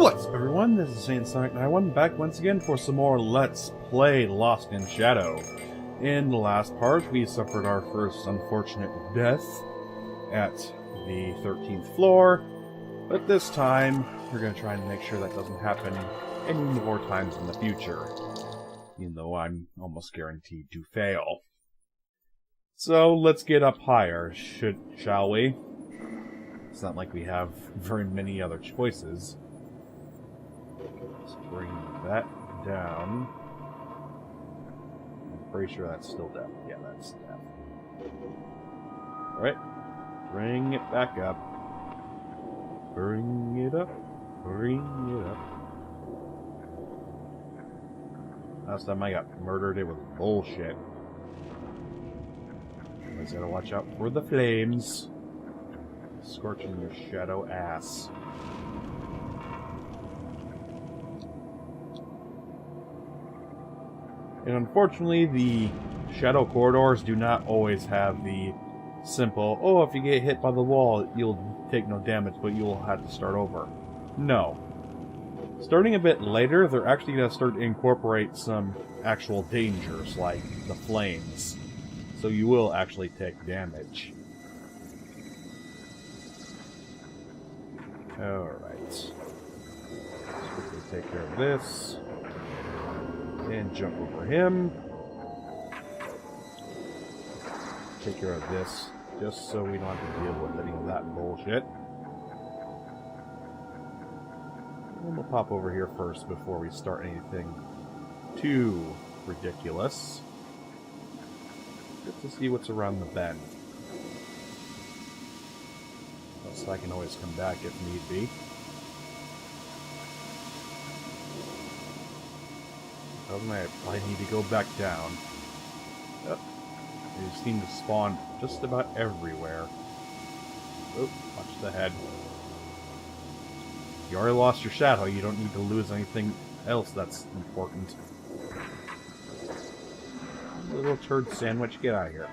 What's up, everyone? This is Saiyan Sonic 91 back once again for some more Let's Play Lost in Shadow. In the last part, we suffered our first unfortunate death at the 13th floor, but this time we're going to try and make sure that doesn't happen any more times in the future, even though I'm almost guaranteed to fail. So let's get up higher, shall we? It's not like we have very many other choices. Let's bring that down. I'm pretty sure that's still death. Yeah, that's death. Alright. Bring it back up. Bring it up. Bring it up. Last time I got murdered, it was bullshit. Always gotta watch out for the flames. Scorching your shadow ass. And unfortunately, the shadow corridors do not always have the simple, oh, if you get hit by the wall, you'll take no damage, but you'll have to start over. No. Starting a bit later, they're actually going to start to incorporate some actual dangers, like the flames. So you will actually take damage. Alright. Let's quickly take care of this. And jump over him. Take care of this, just so we don't have to deal with any of that bullshit. And we'll pop over here first before we start anything too ridiculous. Just to see what's around the bend. So I can always come back if need be. I need to go back down. Yep. They seem to spawn just about everywhere. Oh, watch the head. You already lost your shadow, you don't need to lose anything else that's important. Little turd sandwich, get out of here.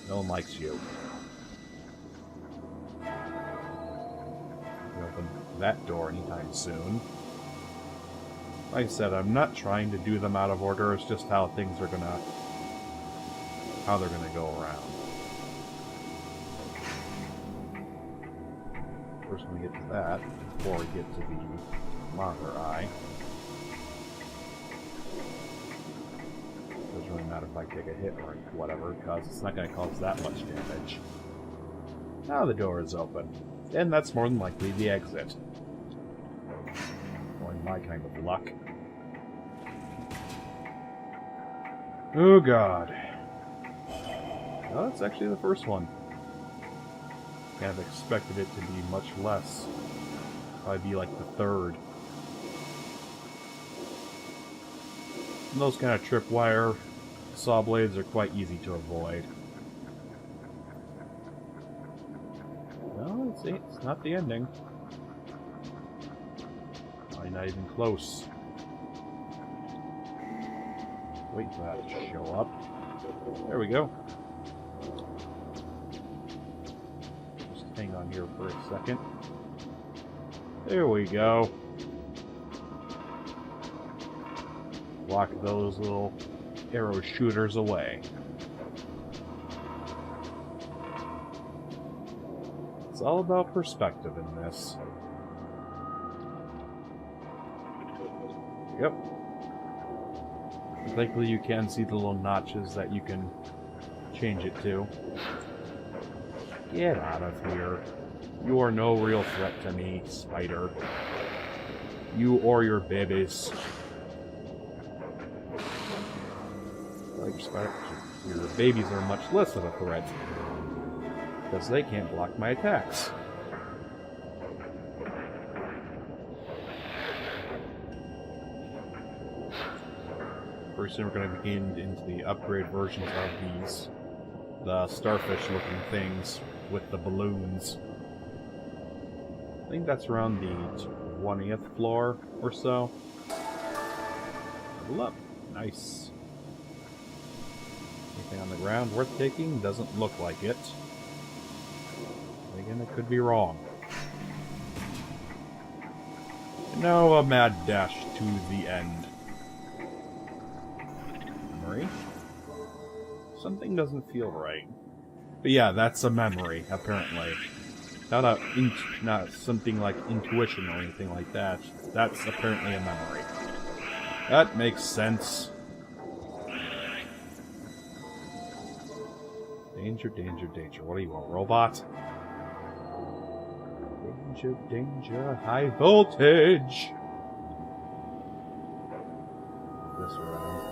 No one likes you. Open that door anytime soon. Like I said, I'm not trying to do them out of order, it's just how things are gonna... how they're gonna go around. First we get to that, before we get to the monitor eye. Doesn't really matter if I take a hit or whatever, because it's not gonna cause that much damage. Now the door is open. And that's more than likely the exit. Only my kind of luck. Oh god. Well, that's actually the first one. Kind of expected it to be much less. Probably be like the third. And those kind of tripwire saw blades are quite easy to avoid. No, it's not the ending. Probably not even close. Wait for that to show up. There we go. Just hang on here for a second. There we go. Block those little arrow shooters away. It's all about perspective in this. Yep. Thankfully you can see the little notches that you can change it to. Get out of here. You are no real threat to me, spider. You or your babies. Like your babies are much less of a threat. Because they can't block my attacks. Pretty soon we're going to begin into the upgrade versions of these. The starfish-looking things with the balloons. I think that's around the 20th floor or so. Level up. Nice. Anything on the ground worth taking? Doesn't look like it. Again, I could be wrong. And now a mad dash to the end. Memory? Something doesn't feel right. But yeah, that's a memory, apparently. Not something like intuition or anything like that. That's apparently a memory. That makes sense. Danger, danger, danger. What are you, a robot? Danger, danger, high voltage! This around.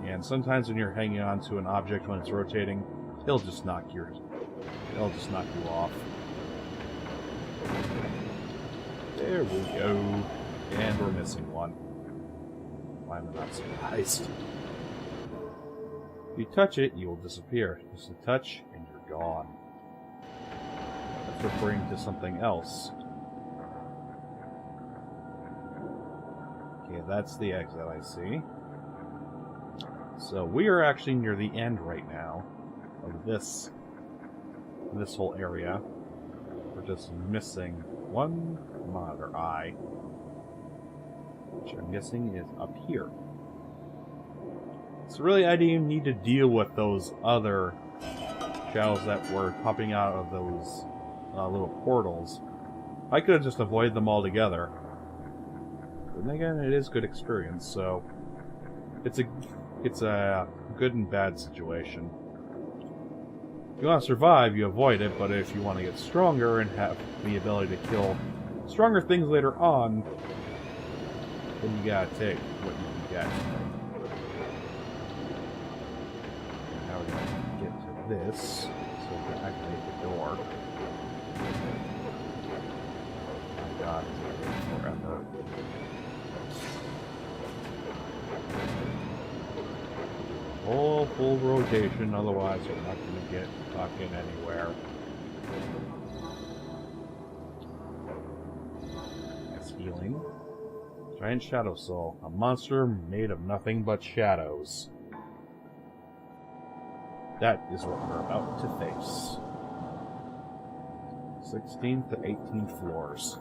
And sometimes when you're hanging on to an object when it's rotating, it'll just knock you off. There we go. And we're missing one. Why am I not surprised? If you touch it, you will disappear. Just a touch, and you're gone. That's referring to something else. Okay, that's the exit I see. So we are actually near the end right now of this whole area. We're just missing one monitor eye, which I'm guessing is up here. So really, I didn't even need to deal with those other shadows that were popping out of those little portals. I could have just avoided them altogether. But then again, it is good experience, so it's a good and bad situation. If you want to survive, you avoid it, but if you want to get stronger and have the ability to kill stronger things later on, then you gotta take what you can get. Now we're gonna get to this, so we can activate the door. Oh my god, it's gonna take forever. Full rotation, otherwise we're not going to get fucking anywhere. That's healing. Giant Shadow Soul, a monster made of nothing but shadows. That is what we're about to face. 16th to 18th floors.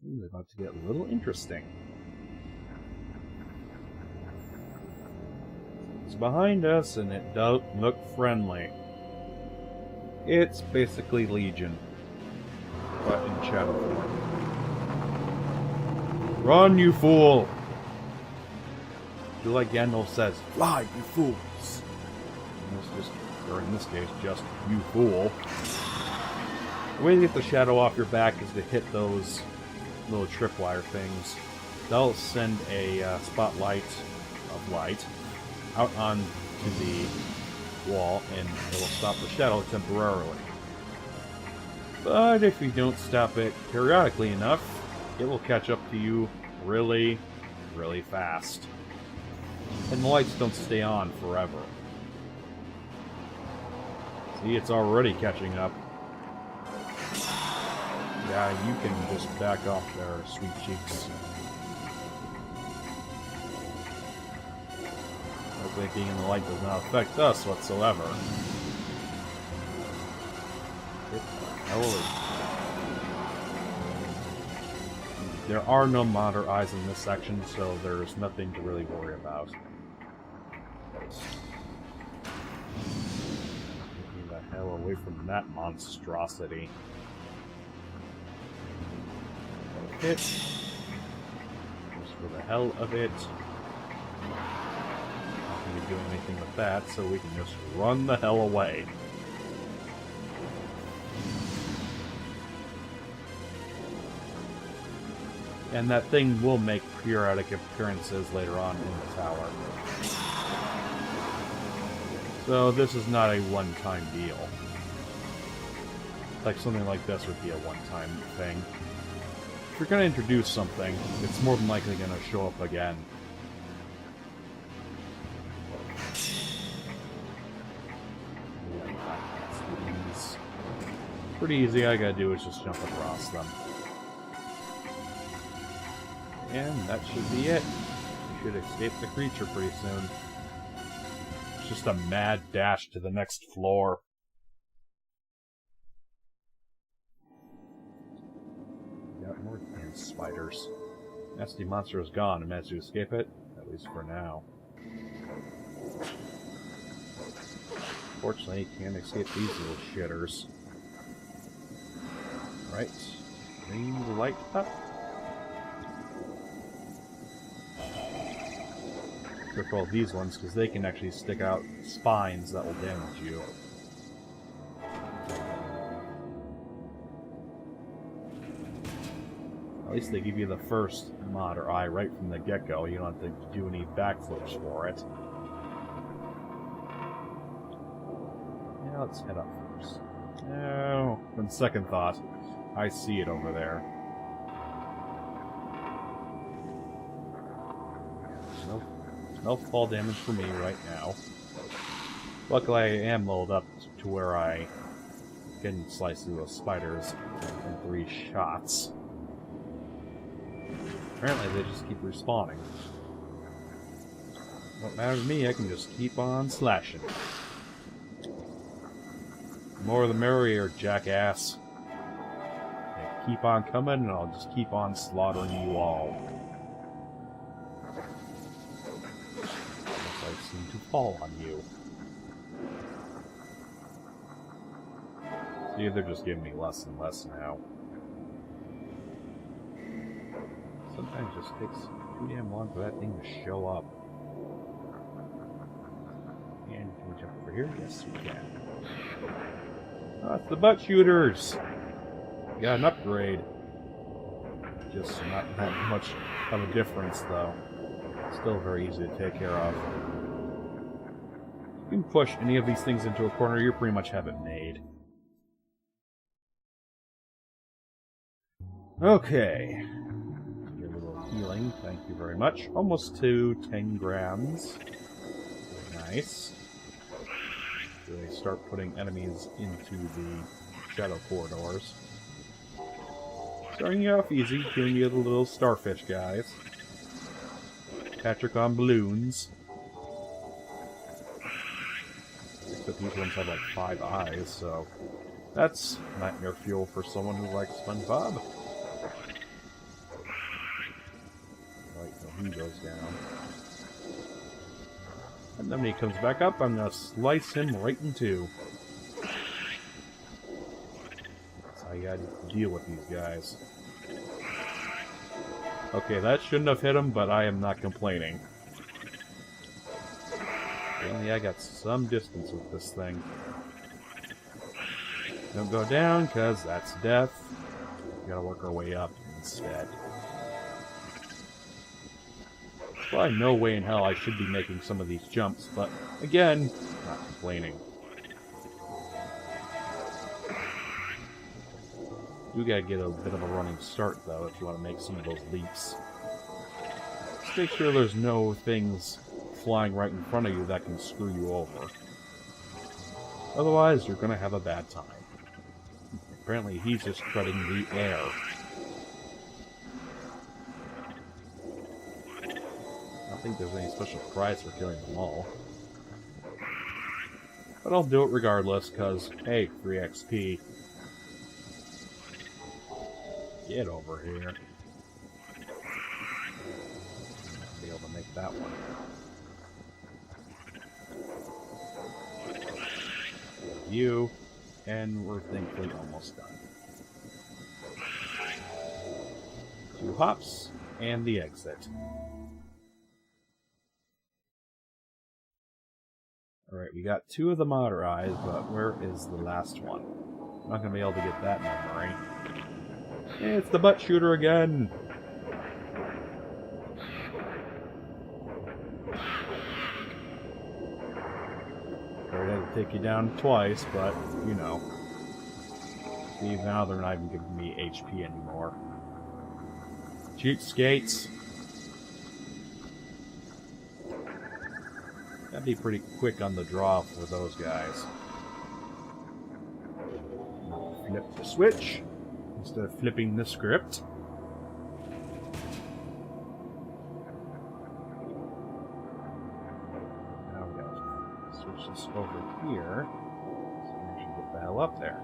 It's about to get a little interesting. It's behind us, and it don't look friendly. It's basically Legion, but in shadow form. Run, you fool! Do like Gandalf says, fly, you fools! Or in this case, just you fool. The way to get the shadow off your back is to hit those little tripwire things. They'll send a spotlight of light out onto the wall, and it will stop the shadow temporarily. But if you don't stop it periodically enough, it will catch up to you really, really fast. And the lights don't stay on forever. See, it's already catching up. Yeah, you can just back off there, sweet cheeks. Hopefully being in the light does not affect us whatsoever. There are no monitor eyes in this section, so there's nothing to really worry about. Get the hell away from that monstrosity. Hit. Just for the hell of it. Not going to be doing anything with that, so we can just run the hell away. And that thing will make periodic appearances later on in the tower. So this is not a one-time deal. Like something like this would be a one-time thing. If you're going to introduce something, it's more than likely going to show up again. Pretty easy, all I gotta do is just jump across them. And that should be it. We should escape the creature pretty soon. It's just a mad dash to the next floor. Got more damn spiders. Nasty monster is gone and managed to escape it, at least for now. Fortunately, he can't escape these little shitters. Right. Bring the light up. Careful of these ones, because they can actually stick out spines that will damage you. At least they give you the first mod or eye right from the get-go. You don't have to do any backflips for it. Yeah, let's head up first. Oh, on second thought, I see it over there. No fall damage for me right now. Luckily, I am leveled up to where I can slice through those spiders in 3 shots. Apparently, they just keep respawning. Don't matter to me, I can just keep on slashing. The more the merrier, jackass. Yeah, keep on coming, and I'll just keep on slaughtering you all. I seem to fall on you. See, they're just giving me less and less now. Sometimes it just takes too damn long for that thing to show up. And can we jump over here? Yes, we can. Oh, it's the butt shooters! Got an upgrade. Just not that much of a difference, though. Still very easy to take care of. You can push any of these things into a corner, you pretty much have it made. Okay. Get a little healing, thank you very much. Almost to 10 grams. Nice. Really start putting enemies into the shadow corridors. Starting you off easy, giving you the little starfish guys. Patrick on balloons. Except these ones have like 5 eyes, so that's nightmare fuel for someone who likes SpongeBob. Right, so he goes down. And then when he comes back up, I'm gonna slice him right in 2. That's how you gotta deal with these guys. Okay, that shouldn't have hit him, but I am not complaining. Only I got some distance with this thing. Don't go down, because that's death. We gotta work our way up instead. There's probably no way in hell I should be making some of these jumps, but again, not complaining. You gotta get a bit of a running start, though, if you want to make some of those leaps. Just make sure there's no things flying right in front of you that can screw you over. Otherwise, you're gonna have a bad time. Apparently, he's just treading the air. I don't think there's any special prize for killing them all. But I'll do it regardless, because, hey, free XP. Get over here. I'll be able to make that one. You, and we're thankfully almost done. 2 hops, and the exit. Alright, we got 2 of the Modder Eyes, but where is the last one? I'm not going to be able to get that memory. It's the butt shooter again! Sorry, I had to take you down twice, but, you know. See, now they're not even giving me HP anymore. Cheapskates! That'd be pretty quick on the draw for those guys. Flip the switch instead of flipping the script. Now we gotta switch this over here. So we should get the hell up there.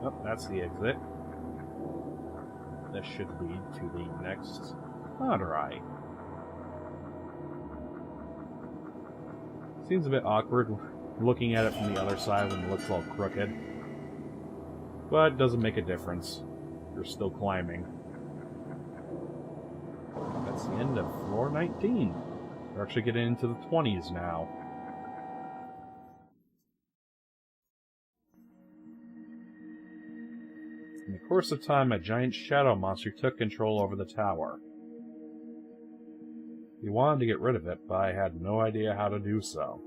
Oh, that's the exit. This should lead to the next otter eye. Seems a bit awkward looking at it from the other side when it looks all crooked. But it doesn't make a difference. You're still climbing. That's the end of floor 19. We're actually getting into the 20s now. In the course of time, a giant shadow monster took control over the tower. He wanted to get rid of it, but I had no idea how to do so.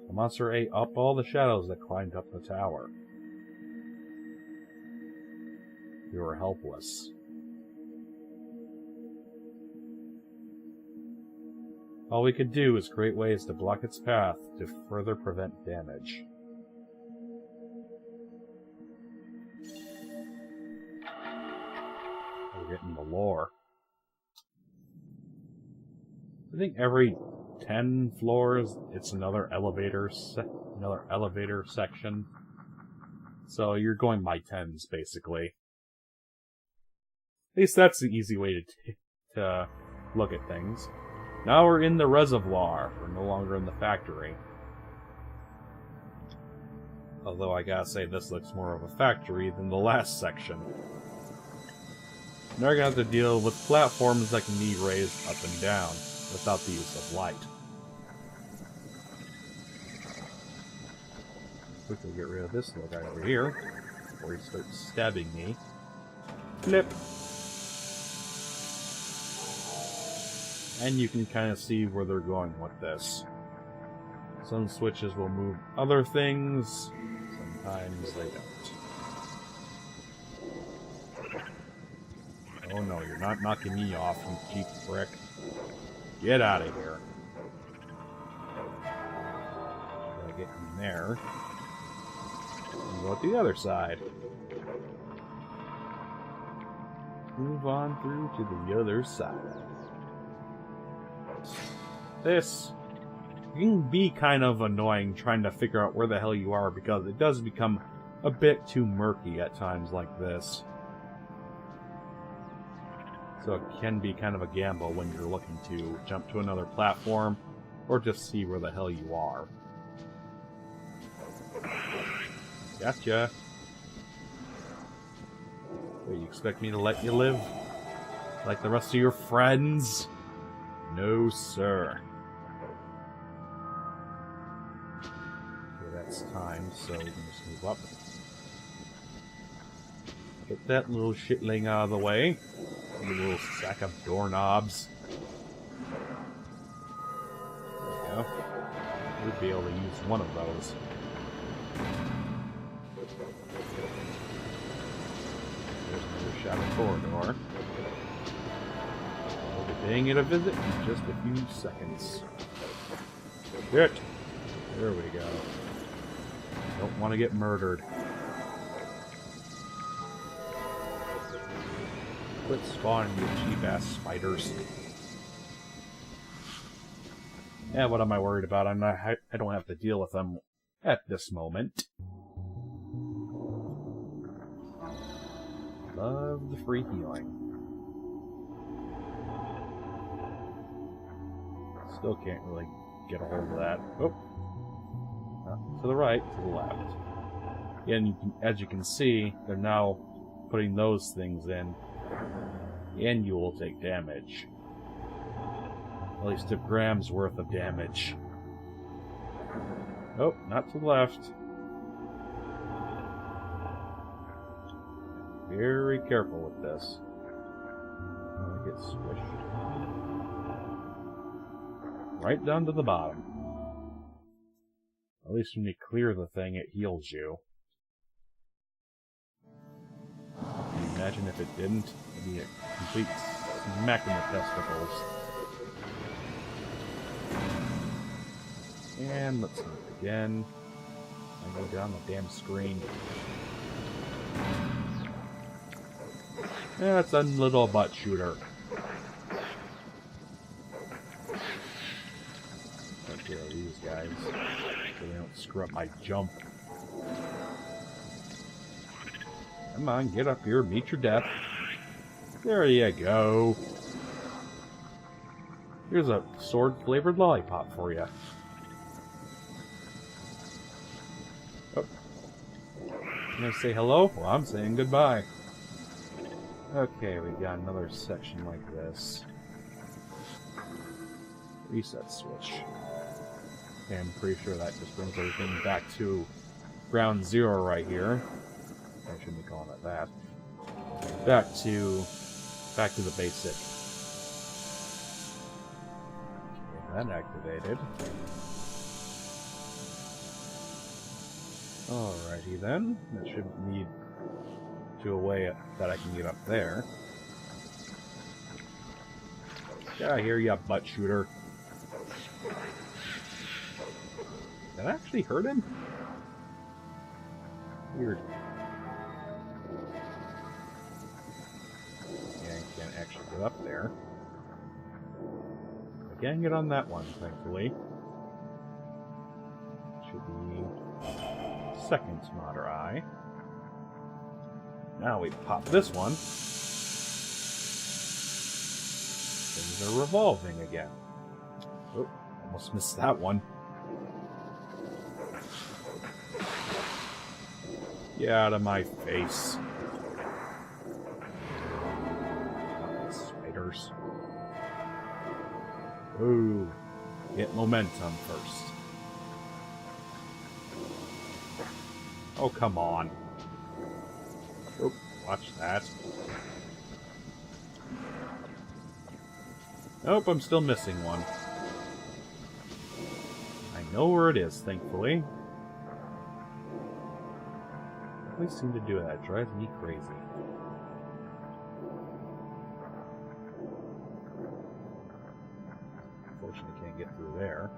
The monster ate up all the shadows that climbed up the tower. We were helpless. All we could do was create ways to block its path to further prevent damage. We're getting the lore. I think every 10 floors, it's another elevator section. So you're going by 10s, basically. At least that's the easy way to look at things. Now we're in the reservoir. We're no longer in the factory. Although I gotta say, this looks more of a factory than the last section. Now we're gonna have to deal with platforms that can be raised up and down without the use of light. Quickly get rid of this little guy over here before he starts stabbing me. Flip! And you can kind of see where they're going with this. Some switches will move other things, sometimes they don't. Oh no, you're not knocking me off, you cheap prick. Get out of here. Gotta get in there. And go to the other side. Move on through to the other side. This can be kind of annoying trying to figure out where the hell you are, because it does become a bit too murky at times like this. So it can be kind of a gamble when you're looking to jump to another platform or just see where the hell you are. Gotcha. Wait, you expect me to let you live? Like the rest of your friends? No, sir. Okay, that's time, so we can just move up. Get that little shitling out of the way. You little sack of doorknobs. There we go. We'd be able to use one of those. There's another shadow corridor. We'll be paying it a visit in just a few seconds. Shit! There we go. Don't want to get murdered. Quit spawning, you cheap-ass spiders. Yeah, what am I worried about? I don't have to deal with them at this moment. Love the free healing. Still can't really get a hold of that. Oh. To the right, to the left. And you can, as you can see, they're now putting those things in. And you will take damage. At least a gram's worth of damage. Oh, not to the left. Very careful with this. I don't get squished. Right down to the bottom. At least when you clear the thing, it heals you. Can you imagine if it didn't? It'd be a complete smack in the testicles. And let's move again. I go down the damn screen. Yeah, it's a little butt shooter. care of these guys so they don't screw up my jump. Come on, get up here, meet your death. There you go. Here's a sword-flavored lollipop for you. Oh. You gonna say hello? Well, I'm saying goodbye. Okay, we got another section like this. Reset switch. Okay, I'm pretty sure that just brings everything back to ground zero right here. I shouldn't be calling it that. Back to the basic. Okay, that activated. Alrighty then. That shouldn't need to a way that I can get up there. Get out of here, you butt shooter. Did I actually hurt him? Weird. Yeah, I can't actually get up there. I can get on that one, thankfully. Should be second Marauder Eye. Now we pop this one. Things are revolving again. Oh, almost missed that one. Get out of my face. Spiders. Ooh. Get momentum first. Oh, come on. Oh, watch that. Nope, I'm still missing one. I know where it is, thankfully. They seem to do that. It drives me crazy. Unfortunately, can't get through there.